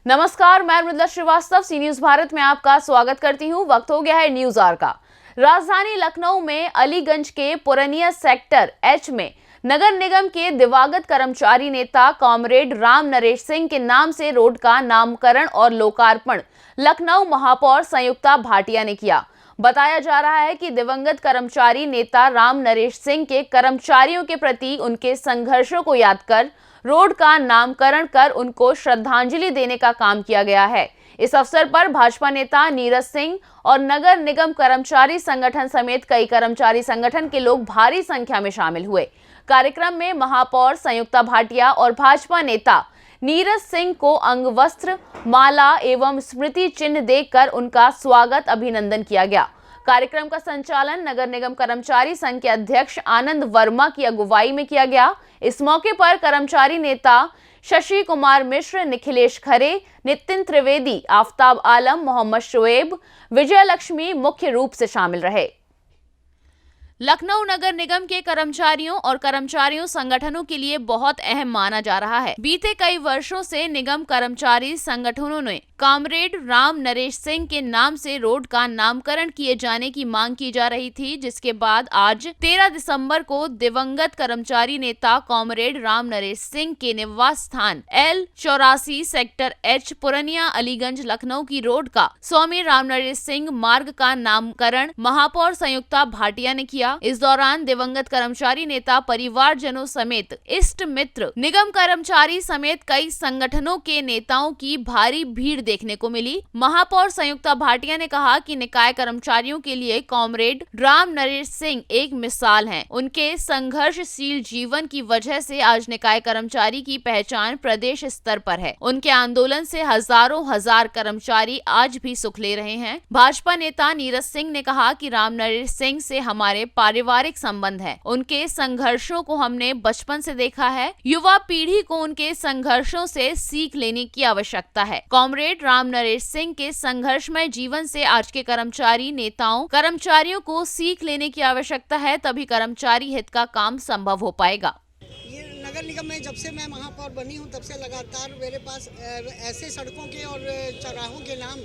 नमस्कार, मैं मृदुला श्रीवास्तव सी न्यूज भारत में आपका स्वागत करती हूं। वक्त हो गया है न्यूज आवर का। राजधानी लखनऊ में अलीगंज के पुरनिया सेक्टर एच में नगर निगम के दिवंगत कर्मचारी नेता कॉमरेड राम नरेश सिंह के नाम से रोड का नामकरण और लोकार्पण लखनऊ महापौर संयुक्ता भाटिया ने किया। बताया जा रहा है कि दिवंगत कर्मचारी नेता राम नरेश सिंह के कर्मचारियों के प्रति उनके संघर्षों को याद कर रोड का नामकरण कर उनको श्रद्धांजलि देने का काम किया गया है। इस अवसर पर भाजपा नेता नीरज सिंह और नगर निगम कर्मचारी संगठन समेत कई कर्मचारी संगठन के लोग भारी संख्या में शामिल हुए। कार्यक्रम में महापौर संयुक्ता भाटिया और भाजपा नेता नीरज सिंह को अंगवस्त्र, माला एवं स्मृति चिन्ह देकर उनका स्वागत अभिनंदन किया गया। कार्यक्रम का संचालन नगर निगम कर्मचारी संघ के अध्यक्ष आनंद वर्मा की अगुवाई में किया गया। इस मौके पर कर्मचारी नेता शशि कुमार मिश्र, निखिलेश खरे, नितिन त्रिवेदी, आफ्ताब आलम, मोहम्मद शुएब, विजय लक्ष्मी मुख्य रूप से शामिल रहे। लखनऊ नगर निगम के कर्मचारियों और कर्मचारियों संगठनों के लिए बहुत अहम माना जा रहा है। बीते कई वर्षों से निगम कर्मचारी संगठनों ने कॉमरेड राम नरेश सिंह के नाम से रोड का नामकरण किए जाने की मांग की जा रही थी, जिसके बाद आज 13 दिसंबर को दिवंगत कर्मचारी नेता कॉमरेड राम नरेश सिंह के निवास स्थान L84 सेक्टर H पुरनिया अलीगंज लखनऊ की रोड का स्वामी राम नरेश सिंह मार्ग का नामकरण महापौर संयुक्ता भाटिया ने किया। इस दौरान दिवंगत कर्मचारी नेता परिवारजनों समेत इष्ट मित्र, निगम कर्मचारी समेत कई संगठनों के नेताओं की भारी भीड़ देखने को मिली। महापौर संयुक्ता भाटिया ने कहा कि निकाय कर्मचारियों के लिए कॉमरेड राम नरेश सिंह एक मिसाल हैं। उनके संघर्षशील जीवन की वजह से आज निकाय कर्मचारी की पहचान प्रदेश स्तर पर है। उनके आंदोलन से हजारों हजार कर्मचारी आज भी सुख ले रहे हैं। भाजपा नेता नीरज सिंह ने कहा कि राम नरेश सिंह से हमारे पारिवारिक संबंध है। उनके संघर्षों को हमने बचपन से देखा है। युवा पीढ़ी को उनके संघर्षों से सीख लेने की आवश्यकता है। कॉमरेड राम नरेश सिंह के संघर्षमय जीवन से आज के कर्मचारी नेताओं, कर्मचारियों को सीख लेने की आवश्यकता है, तभी कर्मचारी हित का काम संभव हो पाएगा। ये नगर निगम में जब से मैं महापौर बनी हूँ तब से लगातार मेरे पास ऐसे सड़कों के और चौराहों के नाम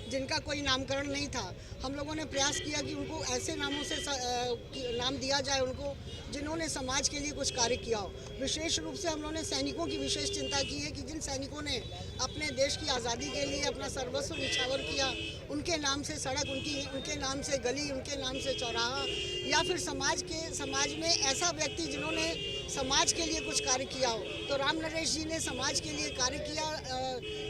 जिनका कोई नामकरण नहीं था, हम लोगों ने प्रयास किया कि उनको ऐसे नामों से नाम दिया जाए उनको जिन्होंने समाज के लिए कुछ कार्य किया हो। विशेष रूप से हम लोगों ने सैनिकों की विशेष चिंता की है कि जिन सैनिकों ने अपने देश की आज़ादी के लिए अपना सर्वस्व निछावर किया, उनके नाम से सड़क, उनके नाम से गली, उनके नाम से चौराहा, या फिर समाज में ऐसा व्यक्ति जिन्होंने समाज के लिए कुछ कार्य किया हो। तो राम नरेश जी ने समाज के लिए कार्य किया।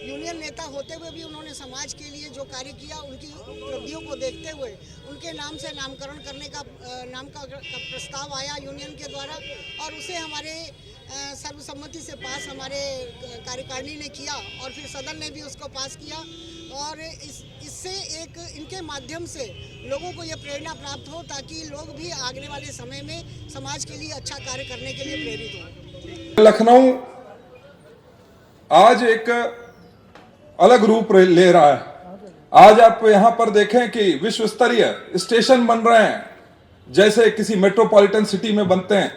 यूनियन नेता होते हुए भी उन्होंने समाज के लिए जो कार्य किया, उनकी उपलब्धियों को देखते हुए उनके नाम से नामकरण करने का प्रस्ताव आया यूनियन के द्वारा, और उसे हमारे सर्वसम्मति से पास हमारे कार्यकारिणी ने किया और फिर सदन ने भी उसको पास किया। और इससे एक इनके माध्यम से लोगों को ये प्रेरणा प्राप्त हो ताकि लोग भी आने वाले समय में समाज के लिए अच्छा कार्य करने के लिए प्रेरित हो। लखनऊ आज एक अलग रूप ले रहा है। आज आप यहां पर देखें कि विश्व स्तरीय स्टेशन बन रहे हैं, जैसे किसी मेट्रोपॉलिटन सिटी में बनते हैं।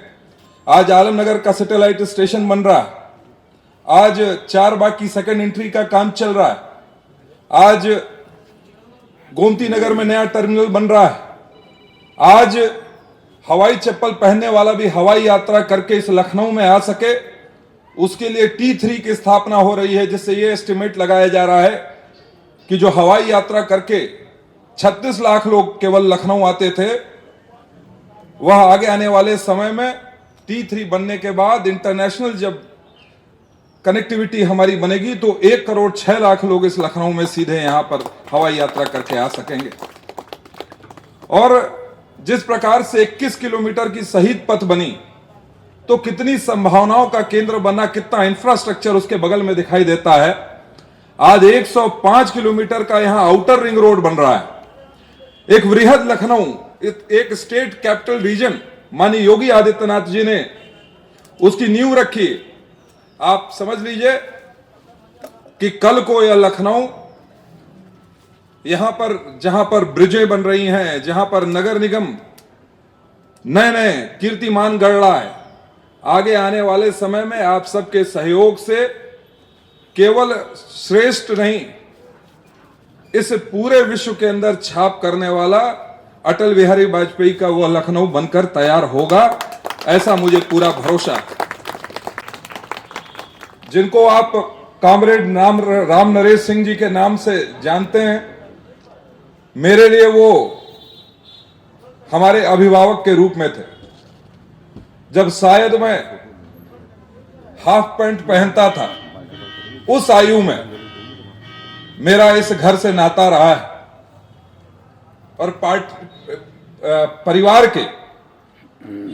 आज आलमनगर का सैटेलाइट स्टेशन बन रहा है। आज चारबाग की सेकंड एंट्री का काम चल रहा है। आज गोमती नगर में नया टर्मिनल बन रहा है। आज हवाई चप्पल पहनने वाला भी हवाई यात्रा करके इस लखनऊ में आ सके, उसके लिए T3 की स्थापना हो रही है, जिससे यह एस्टिमेट लगाया जा रहा है कि जो हवाई यात्रा करके 36 लाख लोग केवल लखनऊ आते थे, वह आगे आने वाले समय में T3 बनने के बाद इंटरनेशनल जब कनेक्टिविटी हमारी बनेगी तो 1 करोड़ 6 लाख लोग इस लखनऊ में सीधे यहां पर हवाई यात्रा करके आ सकेंगे। और जिस प्रकार से 21 किलोमीटर की शहीद पथ बनी, तो कितनी संभावनाओं का केंद्र बना, कितना इंफ्रास्ट्रक्चर उसके बगल में दिखाई देता है। आज 105 किलोमीटर का यहां आउटर रिंग रोड बन रहा है। एक वृहद लखनऊ, एक स्टेट कैपिटल रीजन माननीय योगी आदित्यनाथ जी ने उसकी नींव रखी। आप समझ लीजिए कि कल को यह लखनऊ, यहां पर जहां पर ब्रिजें बन रही हैं, जहां पर नगर निगम नए नए कीर्तिमान गढ़ रहा है, आगे आने वाले समय में आप सबके सहयोग से केवल श्रेष्ठ नहीं, इस पूरे विश्व के अंदर छाप करने वाला अटल बिहारी वाजपेयी का वह लखनऊ बनकर तैयार होगा, ऐसा मुझे पूरा भरोसा है। जिनको आप कॉमरेड राम नरेश सिंह जी के नाम से जानते हैं, मेरे लिए वो हमारे अभिभावक के रूप में थे। जब शायद मैं हाफ पैंट पहनता था, उस आयु में मेरा इस घर से नाता रहा है और परिवार के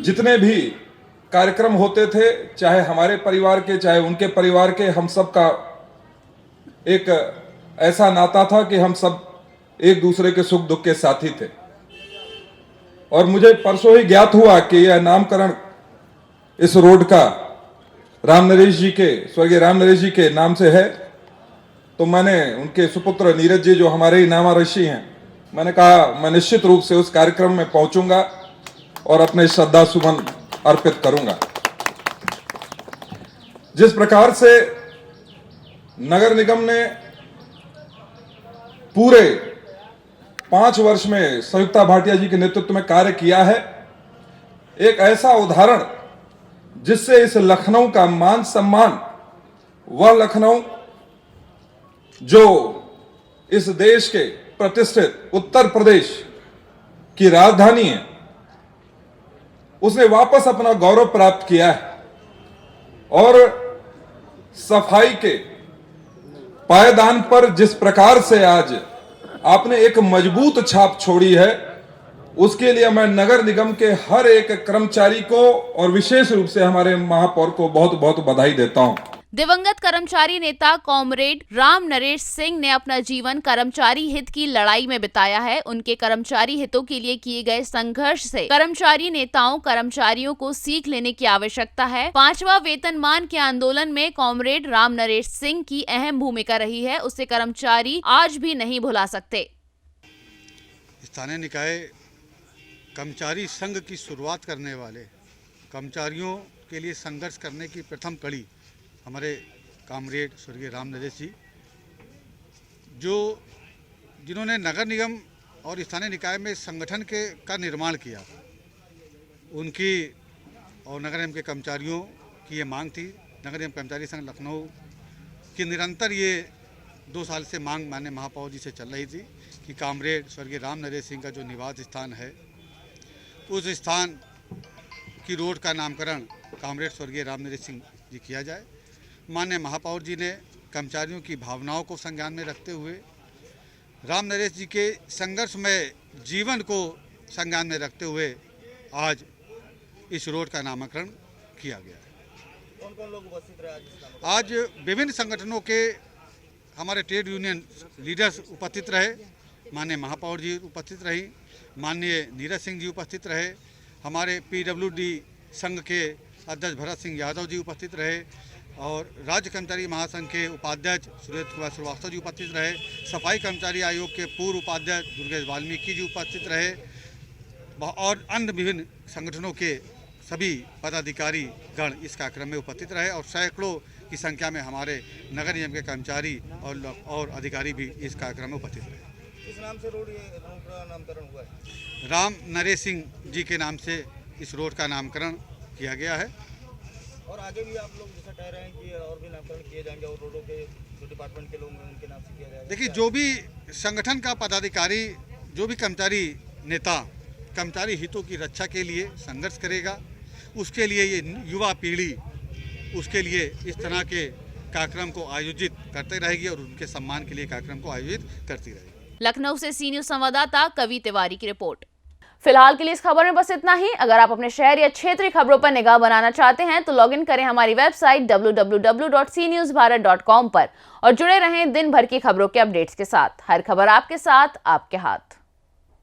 जितने भी कार्यक्रम होते थे, चाहे हमारे परिवार के चाहे उनके परिवार के, हम सब का एक ऐसा नाता था कि हम सब एक दूसरे के सुख दुख के साथी थे। और मुझे परसों ही ज्ञात हुआ कि यह नामकरण इस रोड का स्वर्गीय राम नरेश जी के नाम से है। तो मैंने उनके सुपुत्र नीरज जी, जो हमारे ही नामाऋषि हैं, मैंने कहा मैं निश्चित रूप से उस कार्यक्रम में पहुंचूंगा और अपने श्रद्धा सुमन अर्पित करूंगा। जिस प्रकार से नगर निगम ने पूरे 5 वर्ष में संयुक्ता भाटिया जी के नेतृत्व में कार्य किया है, एक ऐसा उदाहरण जिससे इस लखनऊ का मान सम्मान, वह लखनऊ जो इस देश के प्रतिष्ठित उत्तर प्रदेश की राजधानी है, उसने वापस अपना गौरव प्राप्त किया है। और सफाई के पायदान पर जिस प्रकार से आज आपने एक मजबूत छाप छोड़ी है, उसके लिए मैं नगर निगम के हर एक कर्मचारी को और विशेष रूप से हमारे महापौर को बहुत बहुत बधाई देता हूं। दिवंगत कर्मचारी नेता कॉमरेड राम नरेश सिंह ने अपना जीवन कर्मचारी हित की लड़ाई में बिताया है। उनके कर्मचारी हितों के लिए किए गए संघर्ष से कर्मचारी नेताओं, कर्मचारियों को सीख लेने की आवश्यकता है। 5वां वेतनमान के आंदोलन में कॉमरेड राम नरेश सिंह की अहम भूमिका रही है, उसे कर्मचारी आज भी नहीं भुला सकते। स्थानीय निकाय कर्मचारी संघ की शुरुआत करने वाले, कर्मचारियों के लिए संघर्ष करने की प्रथम कड़ी हमारे कॉमरेड स्वर्गीय राम नरेश जी, जिन्होंने नगर निगम और स्थानीय निकाय में संगठन का निर्माण किया। उनकी और नगर निगम के कर्मचारियों की ये मांग थी। नगर निगम कर्मचारी संघ लखनऊ की निरंतर ये 2 साल से मांग माननीय महापौर जी से चल रही थी कि कॉमरेड स्वर्गीय राम नरेश सिंह का जो निवास स्थान है, उस स्थान की रोड का नामकरण कॉमरेड स्वर्गीय राम नरेश सिंह जी किया जाए। माननीय महापौर जी ने कर्मचारियों की भावनाओं को संज्ञान में रखते हुए, राम नरेश जी के संघर्षमय जीवन को संज्ञान में रखते हुए आज इस रोड का नामकरण किया गया है। कौन कौन लोग उपस्थित रहे आज विभिन्न संगठनों के हमारे ट्रेड यूनियन लीडर्स उपस्थित रहे, माननीय महापौर जी उपस्थित रही, माननीय नीरज सिंह जी उपस्थित रहे, हमारे PWD संघ के अध्यक्ष भरत सिंह यादव जी उपस्थित रहे और राज्य कर्मचारी महासंघ के उपाध्यक्ष सुरेश कुमार श्रीवास्तव जी उपस्थित रहे, सफाई कर्मचारी आयोग के पूर्व उपाध्यक्ष दुर्गेश वाल्मीकि जी उपस्थित रहे और अन्य विभिन्न संगठनों के सभी पदाधिकारी गण इस कार्यक्रम में उपस्थित रहे और सैकड़ों की संख्या में हमारे नगर निगम के कर्मचारी और अधिकारी भी इस कार्यक्रम में उपस्थित रहे। किस नाम से रोड का नामकरण हुआ है? राम नरेश सिंह जी के नाम से इस रोड का नामकरण किया गया है। और आगे भी आप लोग जैसा कह रहे हैं कि और भी नामकरण किए जाएंगे और रोडों के जो डिपार्टमेंट के लोग हैं उनके नाम से किया जाएगा। देखिए, जो भी संगठन का पदाधिकारी, जो भी कर्मचारी नेता कर्मचारी हितों की रक्षा के लिए संघर्ष करेगा, उसके लिए ये युवा पीढ़ी उसके लिए इस तरह के कार्यक्रम को आयोजित करते रहेगी और उनके सम्मान के लिए कार्यक्रम को आयोजित करती रहेगी। लखनऊ से सी न्यूज़ संवाददाता कवि तिवारी की रिपोर्ट। फिलहाल के लिए इस खबर में बस इतना ही। अगर आप अपने शहर या क्षेत्रीय खबरों पर निगाह बनाना चाहते हैं तो लॉग इन करें हमारी वेबसाइट www.cnewsbharat.com पर और जुड़े रहें दिन भर की खबरों के अपडेट्स के साथ। हर खबर आपके साथ, आपके हाथ।